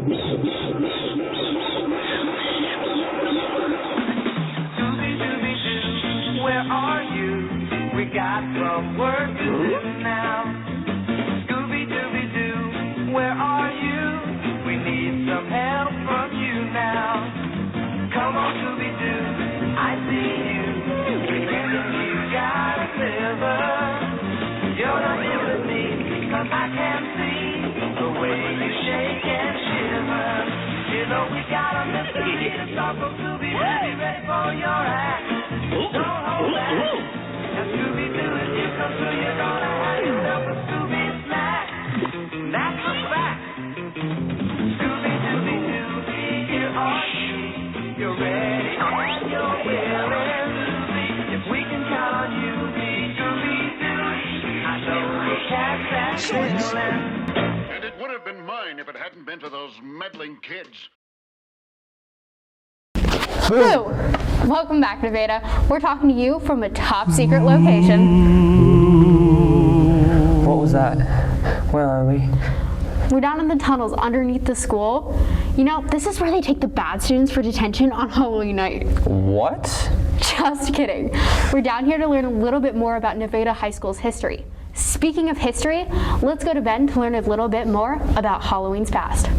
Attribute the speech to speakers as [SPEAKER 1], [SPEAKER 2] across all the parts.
[SPEAKER 1] Scooby-Dooby-Doo, where are you? We got some work to do now. Scooby-Dooby-Doo, where are you? We need some help from you now. Come on, Scooby-Doo, I see you. Pretending you got a liver. You're not here with me, 'cause I can see the way you shake and shiver. You know we got a mystery to solve from Scooby-Doo. Be ready for your act. Don't hold back. And Scooby-Doo, if you come through, you're gonna have yourself a Scooby snack. That's a fact. Scooby-Dooby-Doo, here are you. You're ready and you're willing to see if we can count on you. Scooby-Doo, I know you can stand feeling.
[SPEAKER 2] And it would have been mine if it hadn't been for those meddling kids.
[SPEAKER 3] Woo! Welcome back, Nevada. We're talking to you from a top secret location.
[SPEAKER 4] What was that? Where are we?
[SPEAKER 3] We're down in the tunnels underneath the school. You know, this is where they take the bad students for detention on Halloween night.
[SPEAKER 4] What?
[SPEAKER 3] Just kidding. We're down here to learn a little bit more about Nevada High School's history. Speaking of history, let's go to Ben to learn a little bit more about Halloween's past.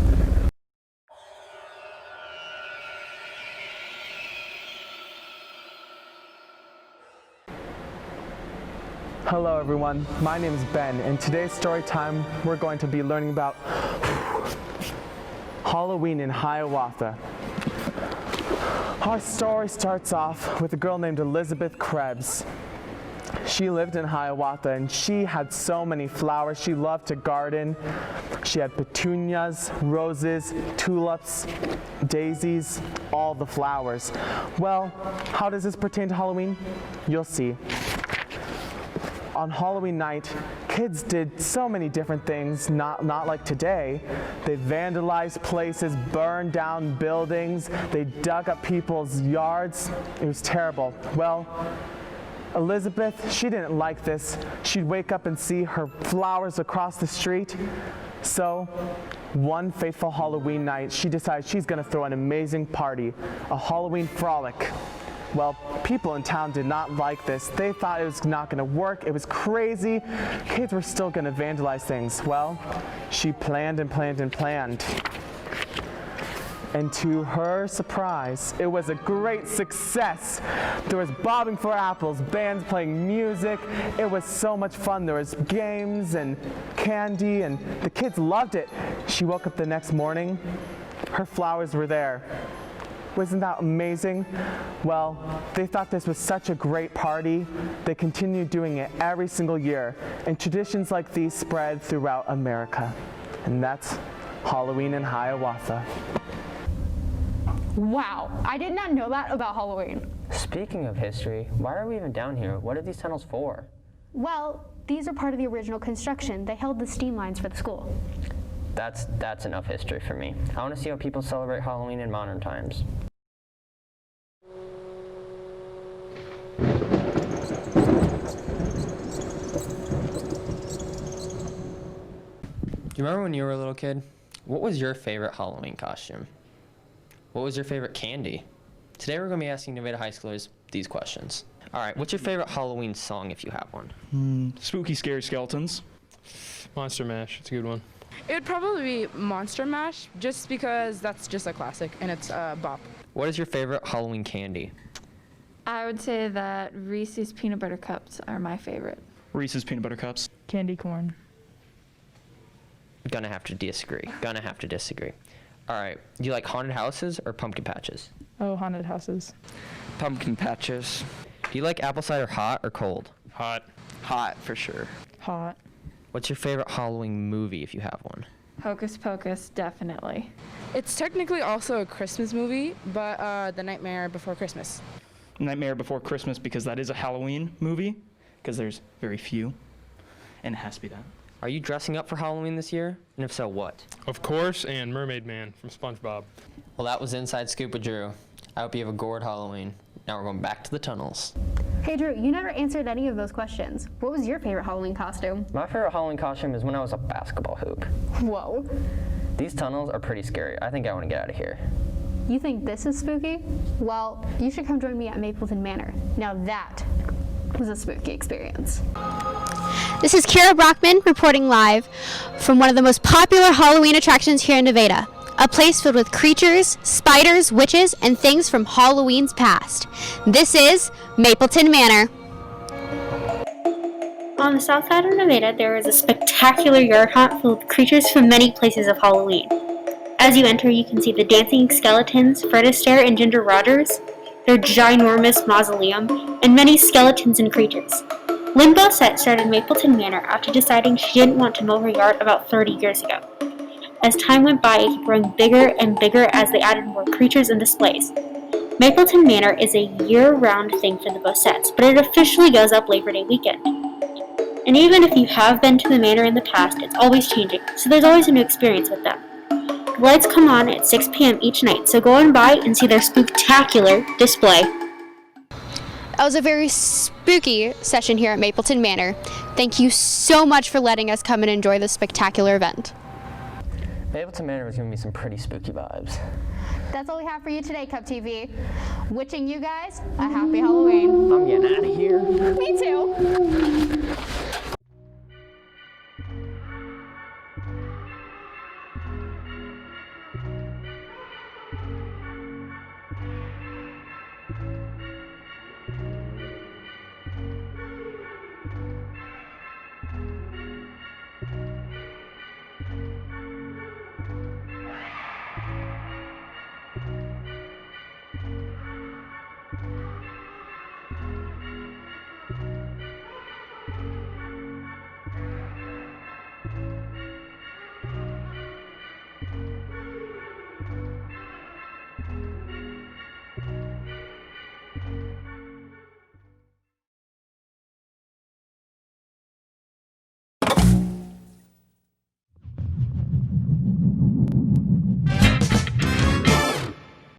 [SPEAKER 5] Hello everyone, my name is Ben, and today's story time we're going to be learning about Halloween in Hiawatha. Our story starts off with a girl named Elizabeth Krebs. She lived in Hiawatha and she had so many flowers. She loved to garden. She had petunias, roses, tulips, daisies, all the flowers. Well, how does this pertain to Halloween? You'll see. On Halloween night, kids did so many different things, not like today. They vandalized places, burned down buildings, they dug up people's yards. It was terrible. Well, Elizabeth, she didn't like this. She'd wake up and see her flowers across the street. So, one fateful Halloween night, she decided she's gonna throw an amazing party, a Halloween frolic. Well, people in town did not like this. They thought it was not going to work. It was crazy. Kids were still going to vandalize things. Well, she planned and planned and planned. And to her surprise, it was a great success. There was bobbing for apples, bands playing music. It was so much fun. There was games and candy, and the kids loved it. She woke up the next morning. Her flowers were there. Wasn't that amazing? Well, they thought this was such a great party. They continued doing it every single year, and traditions like these spread throughout America. And that's Halloween in Hiawatha.
[SPEAKER 3] Wow, I did not know that about Halloween.
[SPEAKER 4] Speaking of history, why are we even down here? What are these tunnels for?
[SPEAKER 3] Well, these are part of the original construction. They held the steam lines for the school.
[SPEAKER 4] That's enough history for me. I want to see how people celebrate Halloween in modern times.
[SPEAKER 6] Do you remember when you were a little kid? What was your favorite Halloween costume? What was your favorite candy? Today we're going to be asking Nevada high schoolers these questions. All right, what's your favorite Halloween song if you have one?
[SPEAKER 7] Spooky Scary Skeletons.
[SPEAKER 8] Monster Mash, it's a good one.
[SPEAKER 9] It would probably be Monster Mash, just because that's just a classic, and it's a bop.
[SPEAKER 6] What is your favorite Halloween candy?
[SPEAKER 10] I would say that Reese's Peanut Butter Cups are my favorite.
[SPEAKER 7] Reese's Peanut Butter Cups.
[SPEAKER 9] Candy corn.
[SPEAKER 6] Gonna have to disagree. All right, do you like haunted houses or pumpkin patches?
[SPEAKER 9] Oh, haunted houses.
[SPEAKER 4] Pumpkin patches.
[SPEAKER 6] Do you like apple cider hot or cold?
[SPEAKER 8] Hot.
[SPEAKER 4] Hot, for sure.
[SPEAKER 9] Hot.
[SPEAKER 6] What's your favorite Halloween movie if you have one?
[SPEAKER 10] Hocus Pocus, definitely.
[SPEAKER 9] It's technically also a Christmas movie, but The Nightmare Before Christmas.
[SPEAKER 7] Nightmare Before Christmas, because that is a Halloween movie, because there's very few, and it has to be that.
[SPEAKER 6] Are you dressing up for Halloween this year? And if so, what?
[SPEAKER 8] Of course, and Mermaid Man from SpongeBob.
[SPEAKER 6] Well, that was Inside Scoop with Drew. I hope you have a gourd Halloween. Now we're going back to the tunnels.
[SPEAKER 3] Hey Drew, you never answered any of those questions. What was your favorite Halloween costume?
[SPEAKER 4] My favorite Halloween costume is when I was a basketball hoop.
[SPEAKER 3] Whoa.
[SPEAKER 4] These tunnels are pretty scary. I think I want to get out of here.
[SPEAKER 3] You think this is spooky? Well, you should come join me at Mapleton Manor. Now that was a spooky experience.
[SPEAKER 11] This is Kira Brockman reporting live from one of the most popular Halloween attractions here in Nevada. A place filled with creatures, spiders, witches, and things from Halloween's past. This is Mapleton Manor. On the south side of Nevada, there is a spectacular yard haunt filled with creatures from many places of Halloween. As you enter, you can see the dancing skeletons, Fred Astaire and Ginger Rogers, their ginormous mausoleum, and many skeletons and creatures. Lynn Bossett started Mapleton Manor after deciding she didn't want to mow her yard about 30 years ago. As time went by, it kept growing bigger and bigger as they added more creatures and displays. Mapleton Manor is a year-round thing for the Bossetts, but it officially goes up Labor Day weekend. And even if you have been to the manor in the past, it's always changing, so there's always a new experience with them. The lights come on at 6 p.m. each night, so go on by and see their spooktacular display. That was a very spooky session here at Mapleton Manor. Thank you so much for letting us come and enjoy this spectacular event.
[SPEAKER 4] Mapleton Manor was giving me some pretty spooky vibes.
[SPEAKER 3] That's all we have for you today, Cub TV. Wishing you guys a happy Halloween.
[SPEAKER 4] I'm getting out of here.
[SPEAKER 3] Me too.